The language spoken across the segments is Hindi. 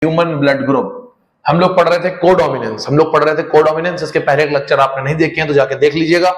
Human blood group. हम लोग पढ़ रहे थे कोडोमिनेंस, इसके पहले एक लेक्चर आपने नहीं देखे हैं तो जाके देख लीजिएगा।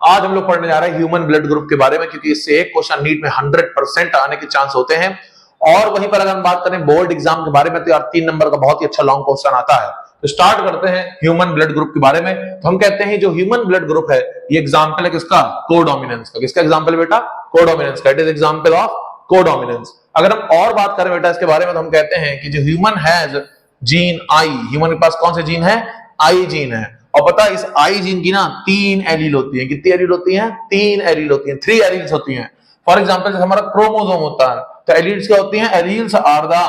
आज हम लोग पढ़ने जा रहे हैं ह्यूमन ब्लड ग्रुप के बारे में, क्योंकि इससे एक क्वेश्चन नीट में 100% आने के चांस होते हैं। और वहीं पर अगर हम बात करें बोर्ड एग्जाम के बारे में तो यार 3 नंबर का बहुत ही अच्छा लॉन्ग क्वेश्चन आता है। तो स्टार्ट करते हैं ह्यूमन ब्लड ग्रुप के बारे में। तो हम कहते हैं जो ह्यूमन ब्लड ग्रुप है ये एग्जांपल है किसका? कोडोमिनेंस का। किसका एग्जांपल है बेटा? कोडोमिनेंस का। It is example of codominance. अगर हम और बात करें बेटा इसके बारे में तो हम कहते हैं कि जो human has gene I, human के पास कौन से जीन है? आई जीन है। और पता है इस आई जीन की ना 3 एलील होती है। कितनी एलील होती है? 3 एलील होती है, 3 एलील्स होती हैं। फॉर एग्जांपल हमारा क्रोमोसोम होता है तो एलील्स क्या होती हैं? Alleles are the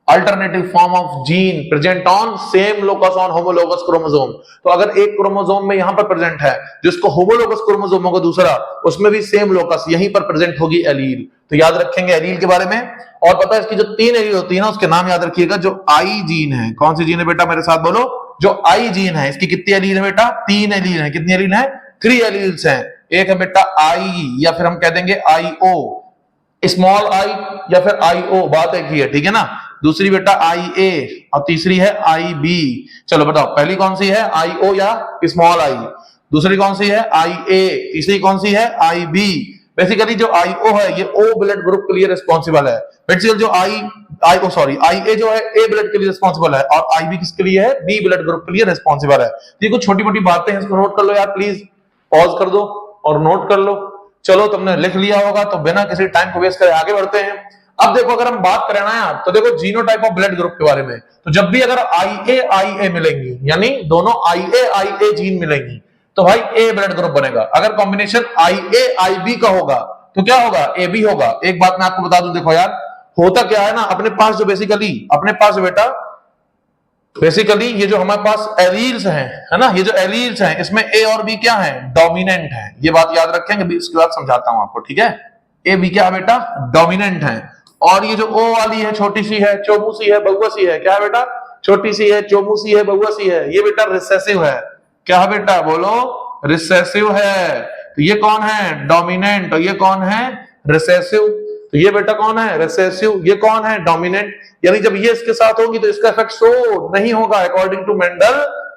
alternative form of gene present on same locus on homologous chromosome. तो अगर एक क्रोमोसोम में यहां पर प्रेजेंट है जिसको होमोलोगस क्रोमोसोम होगा दूसरा, उसमें भी सेम लोकस यहीं पर प्रेजेंट होगी एलील। तो याद रखेंगे एलील के बारे में। और पता है इसकी जो 3 एलील होती है ना उसके नाम याद रखिएगा। जो आई जीन है, कौन सी जीन है बेटा? मेरे साथ बोलो। जो आई जीन है इसकी कितनी एलील है बेटा? 3 एलील है। कितनी एलील है? 3 एलील्स हैं। एक है बेटा आई, या फिर हम कह देंगे आई ओ, स्मॉल आई या फिर आई ओ, बात एक ही है, ठीक है ना। दूसरी बेटा आई ए और तीसरी है आई बी। चलो बताओ पहली कौन सी है? आई ओ या स्मॉल आई? दूसरी कौन सी है? आई ए। तीसरी कौन सी है? आई बी। बेसिकली जो आई ओ है ये ओ ब्लड ग्रुप के लिए रिस्पॉन्सिबल है। बेसिकली जो आई ए जो है ए ब्लड के लिए रिस्पॉन्सिबल है और आई बी किसके लिए है? बी ब्लड ग्रुप के लिए रिस्पॉन्सिबल है। ये कुछ छोटी मोटी बातें हैं, इसको नोट कर लो यार प्लीज। पॉज कर दो और नोट कर लो। चलो तुमने लिख लिया होगा तो बिना किसी टाइम को वेस्ट करे आगे बढ़ते हैं। अब देखो अगर हम बात करें ना यार तो देखो जीनोटाइप ऑफ ब्लड ग्रुप के बारे में। तो जब भी अगर आई ए मिलेंगी यानी दोनों आई ए जीन मिलेंगी तो भाई ए ब्लड ग्रुप बनेगा। अगर कॉम्बिनेशन आई बी का होगा तो क्या होगा? ए बी होगा। एक बात मैं आपको बता दूं, देखो यार होता क्या है ना, अपने पास बेसिकली ये जो हमारे पास एलील्स हैं, है ना, ये जो एलील्स हैं इसमें ए और बी क्या है? डोमिनेंट है। ये बात याद रखेंगे, इसके बाद समझाता हूं आपको, ठीक है। ए बी क्या है बेटा? डोमिनेंट है। और ये जो ओ वाली है छोटी सी है, चोमू सी है, बहुआ सी है, क्या है बेटा? छोटी सी है, चोमू सी है, बहुआ सी है, ये बेटा रिसेसिव है। क्या है बेटा? बोलो रिसेसिव है। तो ये कौन है? डोमिनेंट। और ये कौन है? रिसेसिव। तो ये बेटा कौन है? रिसेसिव। ये कौन है? डोमिनेंट। यानी जब ये इसके साथ होगी तो इसका इफेक्ट शो नहीं होगा अकॉर्डिंग टू मेंडल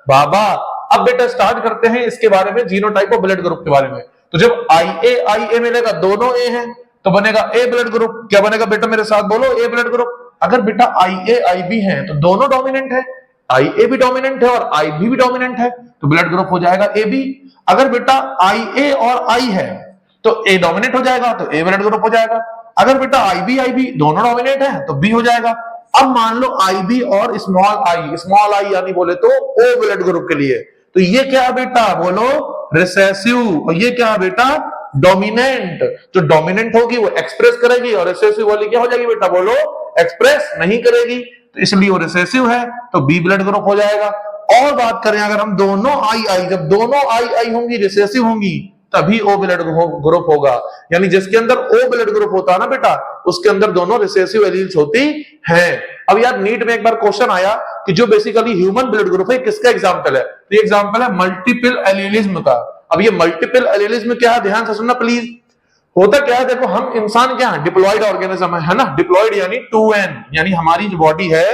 बाबा। अब बेटा स्टार्ट करते हैं इसके बारे में, जीनोटाइप ऑफ ब्लड ग्रुप के बारे में। तो जब आई ए मिलेगा, दोनों ए हैं तो बनेगा ए ब्लड ग्रुप। क्या बनेगा बेटा? मेरे साथ बोलो, ए ब्लड ग्रुप। अगर बेटा आई बी है तो दोनों डोमिनेंट है, आई ए भी डोमिनेंट है और आई बी भी डोमिनेंट है, तो ब्लड ग्रुप हो जाएगा ए बी। अगर बेटा आई ए और आई है तो ए डोमिनेंट हो जाएगा तो ए ब्लड ग्रुप हो जाएगा। अगर बेटा आई बी दोनों डोमिनेंट है तो बी हो जाएगा। अब मान लो आई बी और स्मॉल आई यानी बोले तो ओ ब्लड ग्रुप के लिए, तो ये क्या है बेटा? बोलो रिसेसिव। और ये क्या है बेटा? डोमिनेंट। जो डोमिनेंट होगी वो एक्सप्रेस करेगी और रिसेसिव वाली क्या हो जाएगी बेटा? बोलो एक्सप्रेस नहीं करेगी, तो इसलिए वो रिसेसिव है तो बी ब्लड ग्रुप हो जाएगा। और बात करें अगर हम दोनों जब दोनों आई होंगी, रिसेसिव होंगी, तभी ओ ब्लड ग्रुप होगा। यानी जिसके अंदर ओ ब्लड ग्रुप होता है ना बेटा उसके अंदर दोनों रिसेसिव एलील्स होती हैं। अब यार नीट में एक बार क्वेश्चन आया कि जो बेसिकली ह्यूमन ब्लड ग्रुप है किसका एग्जांपल है? तो ये एग्जांपल है मल्टीपल एलीलिज्म का। अब ये मल्टीपल एलीलिज्म क्या है? ध्यान से सुनना प्लीज। होता क्या है, देखो हम इंसान क्या है? डिप्लॉयड ऑर्गेनिज्म है ना। डिप्लॉयड यानी 2n, यानी हमारी जो बॉडी है,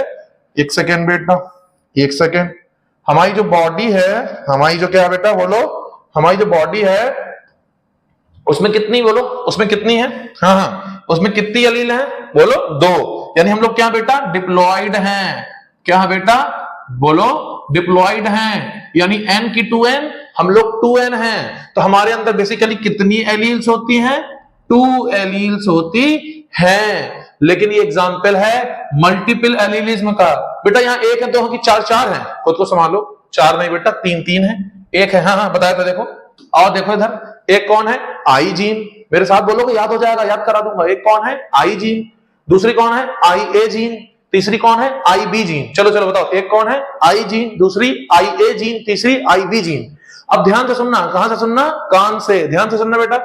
एक सेकेंड बेटा, एक सेकेंड, हमारी जो बॉडी है, हमारी जो क्या है बेटा? बोलो, हमारी जो बॉडी है उसमें कितनी, बोलो उसमें कितनी है? हाँ, उसमें कितनी एलील है? बोलो 2। यानी हम लोग क्या बेटा? डिप्लॉयड हैं। क्या है बेटा? बोलो डिप्लॉयड हैं। यानी n की 2n, हम लोग 2n हैं। तो हमारे अंदर बेसिकली कितनी एलील्स होती हैं? 2 एलील्स होती हैं। लेकिन ये एग्जांपल है मल्टीपल एलीलिज्म का। बेटा यहाँ एक है, दो की 4 है, खुद को संभालो। 4 नहीं बेटा, 3 है। एक है, हाँ बताया था, देखो और देखो इधर, एक कौन है? आई जीन। मेरे साथ बोलोगे याद हो जाएगा, याद करा दूंगा। एक कौन है? आई जीन। दूसरी कौन है? आई ए जीन। तीसरी कौन है? आई बी जीन। चलो चलो बताओ, एक कौन है? आई जीन, दूसरी आई ए जीन, तीसरी आई बी जीन। अब ध्यान से सुनना, कहां से सुनना? कान से। ध्यान से सुनना बेटा।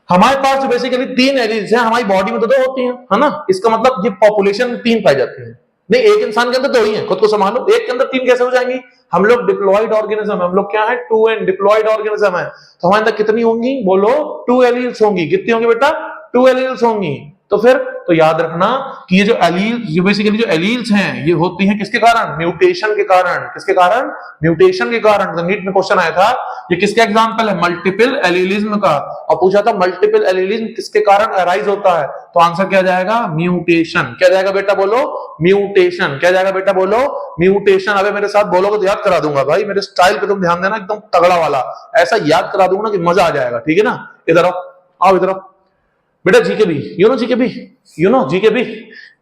हमारे पास जो बेसिकली 3 एलील्स हैं, हमारी बॉडी में तो 2 होती हैं, है ना। इसका मतलब ये पॉपुलेशन में 3 पाई जाती है। नहीं, एक इंसान के अंदर 2 ही है, खुद को संभालो। एक के अंदर 3 कैसे हो जाएंगी? हम लोग डिप्लॉयड ऑर्गेनिज्म है, हम लोग क्या है? 2n, डिप्लॉयड ऑर्गेनिज्म है। तो हमारे अंदर कितनी होंगी? बोलो 2 एलील्स होंगी। कितनी होंगी बेटा? 2 एलील्स होंगी। तो फिर तो याद रखना कि ये जो एलील, ये बेसिकली जो एलील्स हैं ये होती हैं किसके कारण? म्यूटेशन के कारण। किसके कारण? म्यूटेशन के कारण। तो नीट में क्वेश्चन आया था, ये किसका एग्जांपल है? मल्टीपल एलीलिज्म का। और पूछा था मल्टीपल एलीलिज्म किसके कारण अराइज होता है, तो आंसर क्या जाएगा? म्यूटेशन। क्या जाएगा बेटा बोलो? म्यूटेशन। क्या जाएगा बेटा बोलो? म्यूटेशन। अबे मेरे साथ बोलोगे तो याद करा दूंगा भाई, मेरे स्टाइल पे तुम ध्यान देना, एकदम तगड़ा वाला ऐसा याद करा दूंगा ना कि मजा आ जाएगा। ठीक है ना? इधर आओ इधर आओ बेटा। GKB, you know GKB, you know GKB.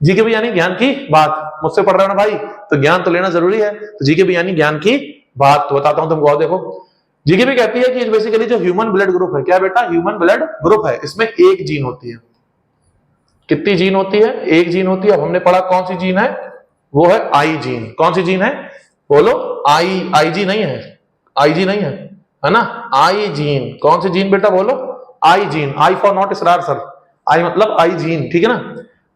GKB यानी ज्ञान की बात। मुझसे पढ़ रहे हो ना भाई, तो ज्ञान तो लेना जरूरी है। तो जीकेबी यानी ज्ञान की बात। तो बताता हूं तुमको, देखो जीकेबी कहती है कि बेसिकली जो ह्यूमन ब्लड ग्रुप है, क्या बेटा? ह्यूमन ब्लड ग्रुप है, इसमें एक जीन होती है। कितनी जीन होती है? एक जीन होती है। अब हमने पढ़ा कौन सी जीन है, वो है आई जीन। कौन सी जीन है बोलो? आई जी नहीं है, आई जी नहीं है ना? I gene. कौन सी जीन बेटा बोलो? I gene. I for not Israr sir, I मतलब आई जीन। ठीक है ना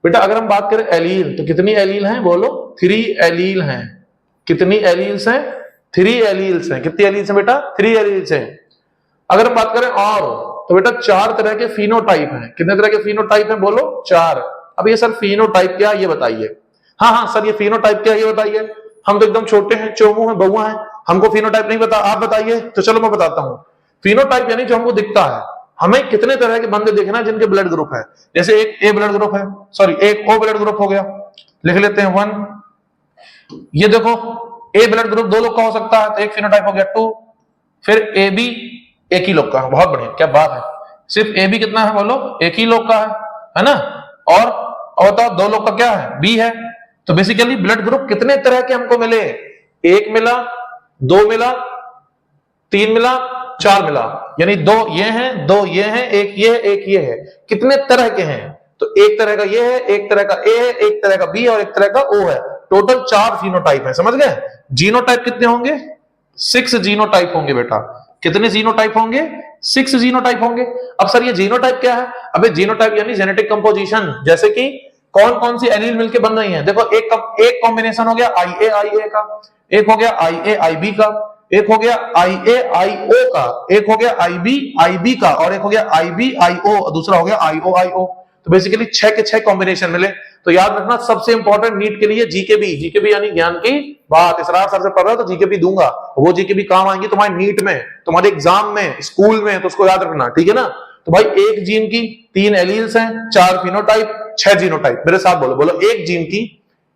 बेटा? अगर हम बात करें एलील, तो कितनी एलील हैं बोलो? 3 एलील हैं। कितनी एलील्स हैं? 3 एलील्स हैं। कितनी एलील्स हैं बेटा? 3 एलील्स हैं। अगर हम बात करें और, तो बेटा 4 तरह के फिनोटाइप हैं। कितने तरह के फिनोटाइप हैं बोलो? 4। अब ये सर फिनोटाइप क्या है ये बताइए। हाँ सर ये फिनोटाइप क्या है ये बताइए। हम तो एकदम छोटे हैं, चोमू हैं, बउआ हैं, हमको फिनोटाइप नहीं पता, आप बताइए। तो चलो मैं बताता हूं। फिनोटाइप यानी जो हमको दिखता है, हमें कितने तरह के बंदे देखना है जिनके ब्लड ग्रुप है। जैसे एक ए ब्लड ग्रुप है, सॉरी एक ओ ब्लड ग्रुप हो गया, लिख लेते हैं 1। ये देखो ए ब्लड ग्रुप 2 लोग का हो सकता है, तो एक फिनोटाइप हो गया 2। फिर ए बी एक ही लोग का है। बहुत बढ़िया, क्या बात है। सिर्फ ए बी कितना है बोलो? एक ही लोग का है ना? और बताओ 2 लोग का क्या है? बी है। तो बेसिकली ब्लड ग्रुप कितने तरह के हमको मिले? 1 मिला, 2 मिला, 3 मिला, 4 मिला। यानी 2 ये हैं, 2 ये हैं, एक ये है, एक ये है। कितने तरह के हैं? तो एक तरह का ये है, एक तरह का ए है, एक तरह का बी है और एक तरह का ओ है। टोटल 4 फिनोटाइप है। समझ गए? जीनोटाइप कितने होंगे? 6 जीनोटाइप होंगे बेटा। कितने जीनोटाइप होंगे? 6 जीनोटाइप होंगे। अब सर ये जीनोटाइप क्या है? अबे जीनोटाइप यानी जेनेटिक कंपोजिशन। जैसे कि कौन कौन सी एलील मिलके बन रही हैं। देखो एक कॉम्बिनेशन हो गया IA का, एक हो गया IA-IB का, एक हो गया IA-IO का, एक हो गया IB-IB का, और एक हो गया IB-IO, दूसरा हो गया IO-IO। तो बेसिकली 6 के 6 कॉम्बिनेशन मिले। तो याद रखना सबसे इंपॉर्टेंट नीट के लिए जीकेबी। जीकेबी यानी ज्ञान की बात। इसरार सर से पढ़ रहे हो तो जीकेबी दूंगा, वो जीकेबी काम आएंगी तुम्हारे नीट में, तुम्हारे एग्जाम में, स्कूल में, तो उसको याद रखना। ठीक है ना? तो भाई एक जीन की 3 एलील्स हैं, 4 फिनोटाइप, 6 जीनोटाइप। मेरे साथ बोलो, बोलो एक जीन की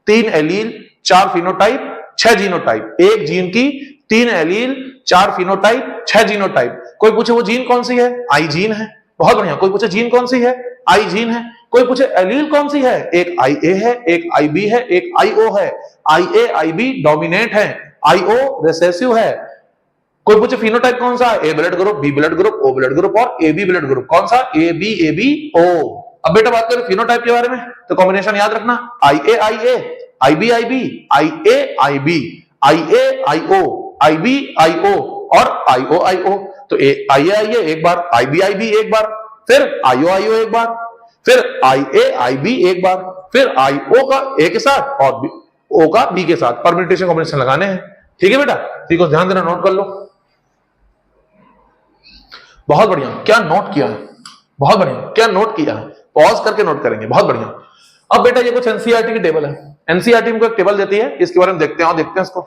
3 एलील, 4 फिनोटाइप, 6 जीनोटाइप। एक जीन की 3 एलील, 4 फिनोटाइप, 6 जीनोटाइप। कोई पूछे वो जीन कौन सी है? आई जीन है। बहुत बढ़िया। कोई पूछे जीन कौन सी है? आई जीन है। कोई पूछे एलील कौन सी है? एक IA है, एक IB है, एक IO है। IA-IB डोमिनेंट है, IO रिसेसिव है। कोई पूछे फिनोटाइप कौन सा? A blood group, B blood group, O blood group और AB ब्लड ग्रुप। कौन सा? AB-AB-O। अब बेटा बात करें फिनोटाइप के बारे में, तो कॉम्बिनेशन याद रखना IA-IA, IB-IB, IA-IB, IA-IO, IB-IO और IO-IO। तो IA-IA एक बार, IB-IB एक बार, फिर IO-IO एक बार, फिर IA-IB एक बार, फिर IO का A के साथ और O का B के साथ परम्यूटेशन कॉम्बिनेशन लगाने हैं। ठीक है बेटा? ठीक है, ध्यान देना, नोट कर लो। बहुत बढ़िया, क्या नोट किया है? बहुत बढ़िया, क्या नोट किया है? पॉज करके नोट करेंगे। बहुत बढ़िया। अब बेटा ये कुछ एनसीईआरटी की टेबल है। एनसीईआरटी में एक टेबल देती है, इसके बारे में देखते हैं इसको।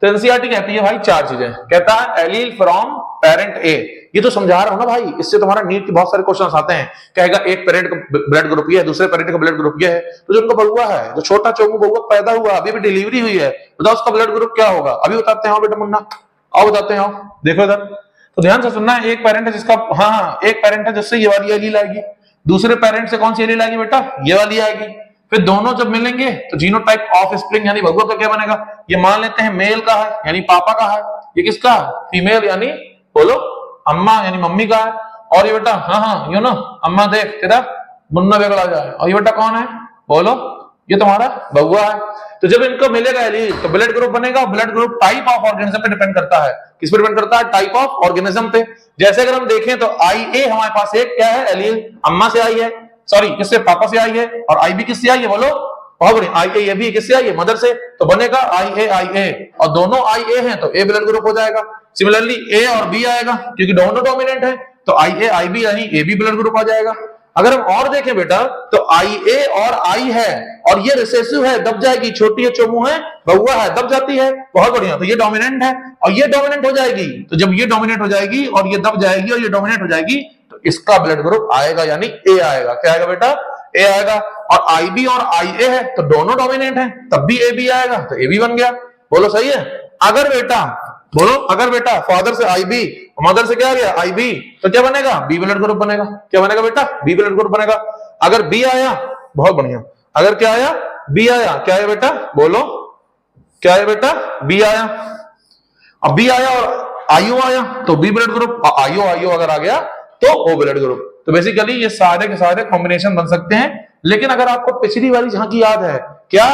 तो एनसीईआरटी कहती है भाई 4 चीजें। कहता है एलील फ्रॉम पेरेंट ए। ये तो समझा रहा हूं ना भाई, इससे तुम्हारा नीट के बहुत सारे क्वेश्चंस आते हैं। कहेगा एक पेरेंट का ब्लड ग्रुप ये है, दूसरे पेरेंट का ब्लड ग्रुप ये है। तो जो उनका बउआ है, जो छोटा चोमू बउआ पैदा हुआ, अभी भी डिलीवरी हुई है, बताओ उसका ब्लड ग्रुप क्या होगा? अभी बताते हैं बेटा मुन्ना, आओ बताते हैं। देखो इधर, तो ध्यान से सुनना। एक पेरेंट है जिसका, हाँ एक पेरेंट है जिससे ये वाली एलील आएगी। दूसरे पेरेंट से कौन सी एलील आएगी बेटा? ये वाली आएगी। फिर दोनों जब मिलेंगे तो जीनोटाइप ऑफ स्प्रिंग यानी बउआ का क्या बनेगा? ये मान लेते हैं मेल का है यानी पापा का है, ये किसका? फीमेल यानी बोलो अम्मा यानी मम्मी का है। और ये बेटा हाँ यू नो अम्मा देख तेरा मुन्ना बेगल आ जाए। और ये बेटा कौन है बोलो? ये तुम्हारा बउआ है। तो जब इनको मिलेगा एलील तो ब्लड ग्रुप बनेगा। Blood group type of organism पे डिपेंड करता है। किस पे डिपेंड करता है? टाइप ऑफ ऑर्गेनिज्म पे। जैसे अगर हम देखें तो IA हमारे पास एक क्या है? एलील अम्मा से आई है, सॉरी किससे? पापा से आई है। और IB किससे आई है बोलो? बहुत बढ़िया। IA-AB किससे आई है? मदर से। तो बनेगा IA-IA और दोनों IA हैं तो A ब्लड ग्रुप हो जाएगा। सिमिलरली A और B आएगा क्योंकि दोनों डोमिनेंट है तो IA-IB यानी AB ब्लड ग्रुप आ जाएगा। अगर हम और देखें बेटा तो IA और I है और ये रिसेसिव है, दब जाएगी, छोटी है, चोमू है, बहुआ है, दब जाती है, बहुत बढ़िया। तो ये डोमिनेंट है और ये डोमिनेंट हो जाएगी, तो जब ये डोमिनेट हो जाएगी और ये दब जाएगी और ये डोमिनेट हो जाएगी तो इसका ब्लड ग्रुप आएगा, यानी A आएगा। क्या आएगा बेटा? A आएगा। और IB और IA है तो दोनों डोमिनेंट है, तब भी AB आएगा, तो AB बन गया। बोलो सही है? अगर बेटा बोलो, अगर बेटा फादर से IB, मदर से क्या आ गया IB, तो क्या बनेगा? B ब्लड ग्रुप बनेगा। क्या बनेगा बेटा? B ब्लड ग्रुप बनेगा। अगर B आया, बहुत बढ़िया, अगर क्या आया? B आया, क्या है बेटा? बोलो क्या है बेटा? B आया। अब B आया और IO आया तो B ब्लड ग्रुप, IO अगर आ गया तो O ब्लड ग्रुप। तो बेसिकली ये सारे के सारे कॉम्बिनेशन बन सकते हैं। लेकिन अगर आपको पिछली वाली झांकी याद है, क्या?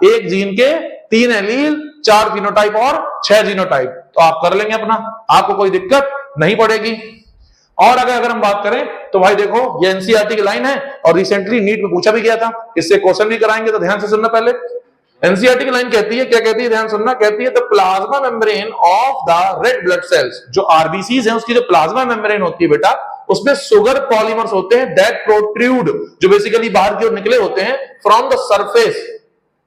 एक जीन के 3 एलील, 4 फिनोटाइप और 6 जीनोटाइप, तो आप कर लेंगे अपना, आपको कोई दिक्कत नहीं पड़ेगी। और अगर हम बात करें तो भाई देखो, ये एनसीईआरटी की लाइन है और रिसेंटली नीट में पूछा भी गया था, इससे क्वेश्चन भी कराएंगे, तो ध्यान से सुनना। पहले एनसीईआरटी की लाइन कहती है, क्या कहती है? ध्यान सुनना। कहती है the plasma membrane of the red blood cells, जो आरबीसीज हैं उसकी जो प्लाज्मा मेम्ब्रेन होती है बेटा, उसमें शुगर पॉलीमर्स होते हैं दैट प्रोट्रूड, जो बेसिकली बाहर की ओर निकले होते हैं from the surface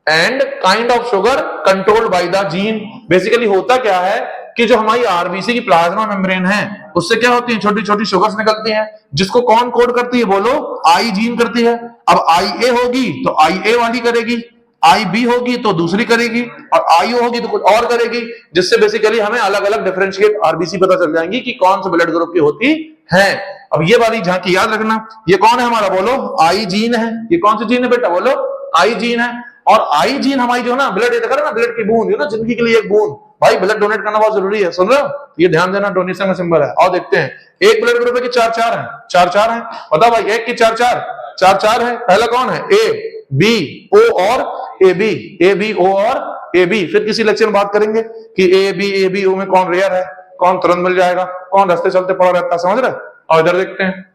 and kind of sugar controlled by the gene. Basically होता क्या है कि जो हमारी आरबीसी की प्लाज्मा मेम्ब्रेन है उससे क्या होती है? छोटी छोटी शुगर्स निकलती हैं, जिसको कौन कोड करती है? बोलो, आई जीन करती है। अब IA होगी तो IA वाली करेगी, IB होगी तो दूसरी करेगी, और IO होगी तो कुछ और करेगी, जिससे बेसिकली हमें अलग अलग डिफरेंशिएट आरबीसी पता चल जाएंगी कि कौन से ब्लड ग्रुप की होती है। अब ये वाली झांकी याद रखना, ये कौन है हमारा? बोलो, I जीन है। ये कौन सी जीन है बेटा? बोलो, I जीन है। और I जीन हमारी जो ना ब्लड, ये देखा ना, ब्लड की बूंद, ना जिंदगी के लिए एक बूंद, भाई ब्लड डोनेट करना बहुत जरूरी है, सुन रहे हो? ये ध्यान देना, डोनेशन का सिंबल है। और देखते हैं, एक ब्लड ग्रुप की 4-4 है, 4-4 है, बताओ भाई, एक की 4-4 है। पहला कौन है? A, B, O और AB, AB, O और AB। फिर किसी लेक्चर में बात करेंगे कि AB, AB, O में कौन रेयर है, कौन तुरंत मिल जाएगा, कौन रास्ते चलते पड़ा रहता है, समझ रहे? और इधर देखते हैं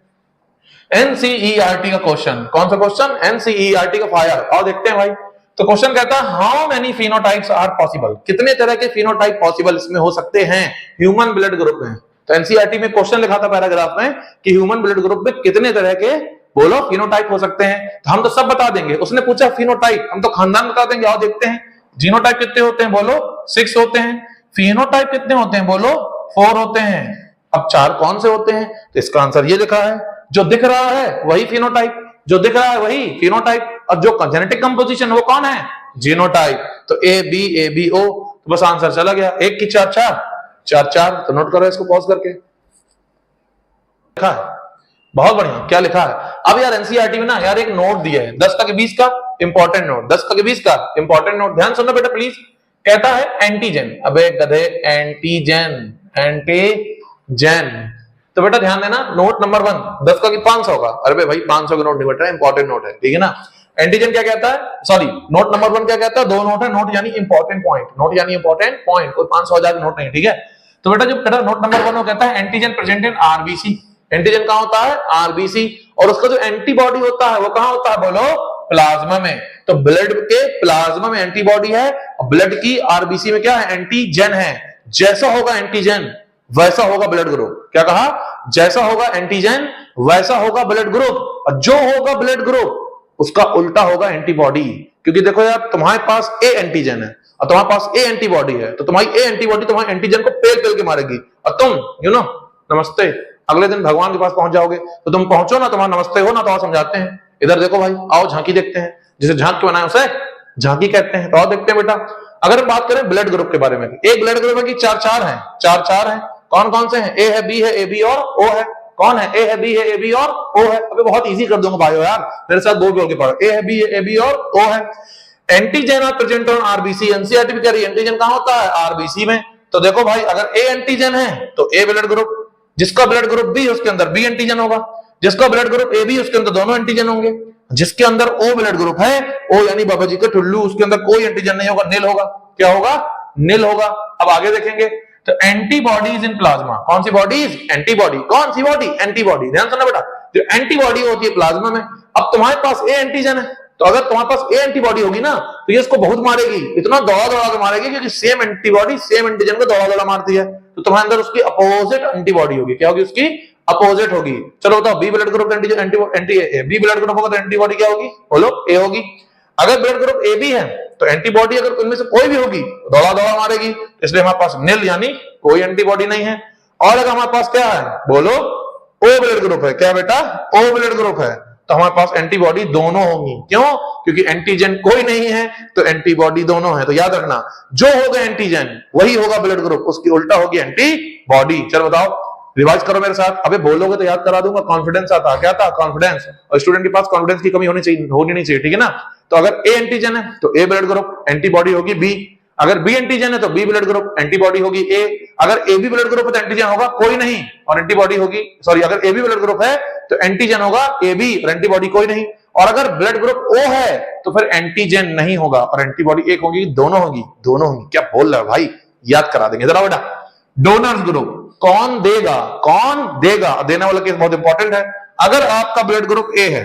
एनसीईआरटी का क्वेश्चन। कौन सा क्वेश्चन? एनसीईआरटी का फायर। और देखते हैं भाई, तो क्वेश्चन कहता है how many phenotypes are possible, कितने तरह के फिनोटाइप पॉसिबल इसमें हो सकते हैं ह्यूमन ब्लड ग्रुप में। तो एनसीईआरटी में क्वेश्चन लिखा था पैराग्राफ में कि ह्यूमन ब्लड ग्रुप में कितने तरह के, बोलो, फिनोटाइप हो सकते हैं। तो हम तो सब बता देंगे, उसने पूछा फिनोटाइप, हम तो खानदान बता देंगे। और देखते हैं जीनोटाइप कितने होते हैं? बोलो, 6 होते हैं। फिनोटाइप कितने होते हैं? बोलो, 4 होते हैं। अब 4 कौन से होते हैं? तो इसका आंसर ये लिखा है, जो दिख रहा है वही फिनोटाइप, जो दिख रहा है वही फिनोटाइप, और जो जेनेटिक कंपोजिशन वो कौन है? जीनोटाइप। तो ABO, तो बस आंसर चला गया। एक की 4-4, तो नोट करो इसको पॉज करके। लिखा है, बहुत बढ़िया। क्या लिखा है? अब यार एनसीईआरटी में ना यार एक नोट दिया है, 10 का 20 का इंपॉर्टेंट नोट, 10 का 20 का इंपॉर्टेंट नोट। ध्यान सुनना बेटा प्लीज। कहता है एंटीजन, अबे गधे, एंटीजन। तो बेटा ध्यान देना, नोट नंबर 1 10 का 500 का। अरे भाई 500 का नोट नहीं बेटा, इंपॉर्टेंट नोट है, ठीक है ना? एंटीजन क्या कहता है? सॉरी, नोट नंबर 1 क्या कहता है? 2 नोट है, नोट यानी इंपॉर्टेंट पॉइंट, नोट यानी इंपॉर्टेंट पॉइंट, कोई 500,000 का नोट नहीं, ठीक है? तो बेटा जो बेटा नोट नंबर 1 वो कहता है antigen present in RBC. Antigen कहां होता है? आरबीसी। और उसका जो एंटीबॉडी होता है वो कहां होता है? बोलो, प्लाज्मा में। तो ब्लड के प्लाज्मा में एंटीबॉडी है, और ब्लड की आरबीसी में क्या है? एंटीजन है। जैसा होगा एंटीजन वैसा होगा ब्लड ग्रुप। क्या कहा? जैसा होगा एंटीजन वैसा होगा ब्लड ग्रुप, और जो होगा ब्लड ग्रुप उसका उल्टा होगा एंटीबॉडी। क्योंकि देखो यार, तुम्हारे पास ए एंटीजन है और तुम्हारे पास ए एंटीबॉडी है, तो तुम्हारी ए एंटीबॉडी तुम्हारे एंटीजन को पेल पेल के मारेगी, और तुम नमस्ते, अगले दिन भगवान के पास पहुंच जाओगे। तो तुम पहुंचो ना, तुम्हारा नमस्ते हो ना, तो और समझाते हैं। इधर देखो भाई, आओ झांकी देखते हैं, जिसे झांक के बनाए उसे झांकी कहते हैं। तो और देखते हैं बेटा, अगर हम बात करें ब्लड ग्रुप के बारे में, एक ब्लड ग्रुप है कि 4-4 है, 4-4 है। कौन कौन से हैं? ए है, बी है, AB और O है। कौन है? ए है, बी है, AB और O है। अबे बहुत इजी कर दूंगा भाइयों यार, मेरे साथ बोल के पढ़ो। ए है, बी है, AB और O है। Antigen are present on RBC. NCERT भी कह रही है एंटीजन कहां होता है? आरबीसी में। तो देखो भाई, अगर ए एंटीजन है तो ए ब्लड ग्रुप, जिसका ब्लड ग्रुप बी उसके अंदर बी एंटीजन होगा, जिसका ब्लड ग्रुप AB उसके अंदर दोनों एंटीजन होंगे, जिसके अंदर O ब्लड ग्रुप है, O यानी बाबा जी का ठुल्लू, उसके अंदर कोई एंटीजन नहीं होगा, नील होगा। क्या होगा? नील होगा। अब आगे देखेंगे, तो एंटीबॉडीज इन प्लाज्मा। कौन सी बॉडीज? एंटीबॉडी। कौन सी बॉडी? एंटीबॉडी। ध्यान सुनना बेटा, जो एंटीबॉडी होती है प्लाज्मा में। अब तुम्हारे पास ए एंटीजन है, तो अगर तुम्हारे पास ए एंटीबॉडी होगी ना, तो ये इसको बहुत मारेगी, इतना दौड़ा दौड़ा के मारेगी, क्योंकि सेम एंटीबॉडी सेम एंटीजन को दौड़ा दौड़ा मारती है। तो तुम्हारे अंदर उसकी अपोजिट एंटीबॉडी होगी। क्या होगी? उसकी अपोजिट होगी। चलो बताओ, B blood group B blood group होगा तो एंटीबॉडी क्या होगी? बोलो, ए होगी। अगर ब्लड ग्रुप ए बी है तो एंटीबॉडी अगर उनमें से कोई भी होगी दौड़ा दौड़ा मारेगी, इसलिए हमारे पास नील यानी कोई एंटीबॉडी नहीं है। और अगर हमारे पास क्या है? बोलो, ओ ब्लड ग्रुप है। क्या बेटा? ओ ब्लड ग्रुप है, तो हमारे पास एंटीबॉडी दोनों होंगी। क्यों? क्योंकि एंटीजन कोई नहीं है तो एंटीबॉडी दोनों है। तो याद रखना, जो होगा एंटीजन वही होगा ब्लड ग्रुप, उसकी उल्टा होगी एंटीबॉडी। चलो बताओ, रिवाइज करो मेरे साथ। अबे बोलोगे तो याद करा दूंगा। कॉन्फिडेंस आता, क्या था? कॉन्फिडेंस। और स्टूडेंट के पास कॉन्फिडेंस की कमी होनी नहीं चाहिए, ठीक है ना? तो अगर ए एंटीजन है तो ए ब्लड ग्रुप, एंटीबॉडी होगी बी। अगर बी एंटीजन है तो बी ब्लड ग्रुप, एंटीबॉडी होगी ए। अगर ए बी ब्लड ग्रुप है तो एंटीजन होगा कोई नहीं और एंटीबॉडी होगी, सॉरी, अगर ए बी ब्लड ग्रुप है तो एंटीजन होगा ए बी और एंटीबॉडी कोई नहीं। और अगर ब्लड ग्रुप ओ है तो फिर एंटीजन नहीं होगा और एंटीबॉडी एक होगी, दोनों होगी, दोनों होंगी। क्या बोल रहा है भाई? याद करा देंगे जरा बेटा। डोनर्स ग्रुप कौन देगा? कौन देगा? देने वाला केस बहुत इंपॉर्टेंट है। अगर आपका ब्लड ग्रुप ए है,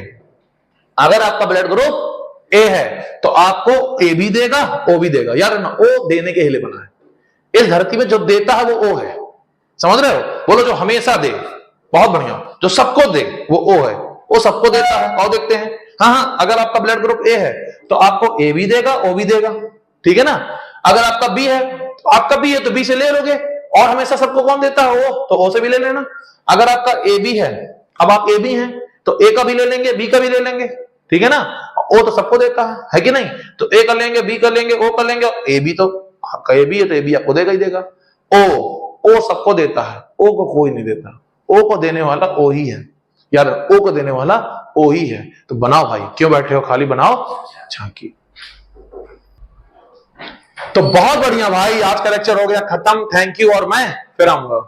अगर आपका ब्लड ग्रुप ए है तो आपको ए भी देगा, ओ भी देगा। यार ना, ओ देने के लिए बना है। इस धरती में जो देता है वो ओ है, समझ रहे हो? बोलो, जो हमेशा दे, बहुत बढ़िया, जो सबको दे वो ओ है। वो सबको देता है। और देखते हैं, हाँ, अगर आपका ब्लड ग्रुप ए है तो आपको ए भी देगा, ओ भी देगा, ठीक है ना? अगर आपका बी है तो आपका बी है तो बी से ले लोगे। और हमेशा सबको कौन देता है? ओ, तो ओ से भी ले लेना। अगर आपका ए बी है, अब आप ए बी हैं तो ए का भी ले लेंगे, बी का भी ले लेंगे, ठीक है ना? ओ तो सबको देता है कि नहीं? तो ए कर लेंगे, बी कर लेंगे, ओ कर लेंगे। ए बी तो आपका ए बी है तो ए बी आपको देगा ही देगा। ओ सबको देता है, ओ को कोई नहीं देता। ओ को देने वाला ओ ही है यार, ओ को देने वाला ओ ही है। तो बनाओ भाई, क्यों बैठे हो खाली? बनाओ झांकी। तो बहुत बढ़िया भाई, आज का लेक्चर हो गया खत्म। Thank you. और मैं फिर आऊंगा।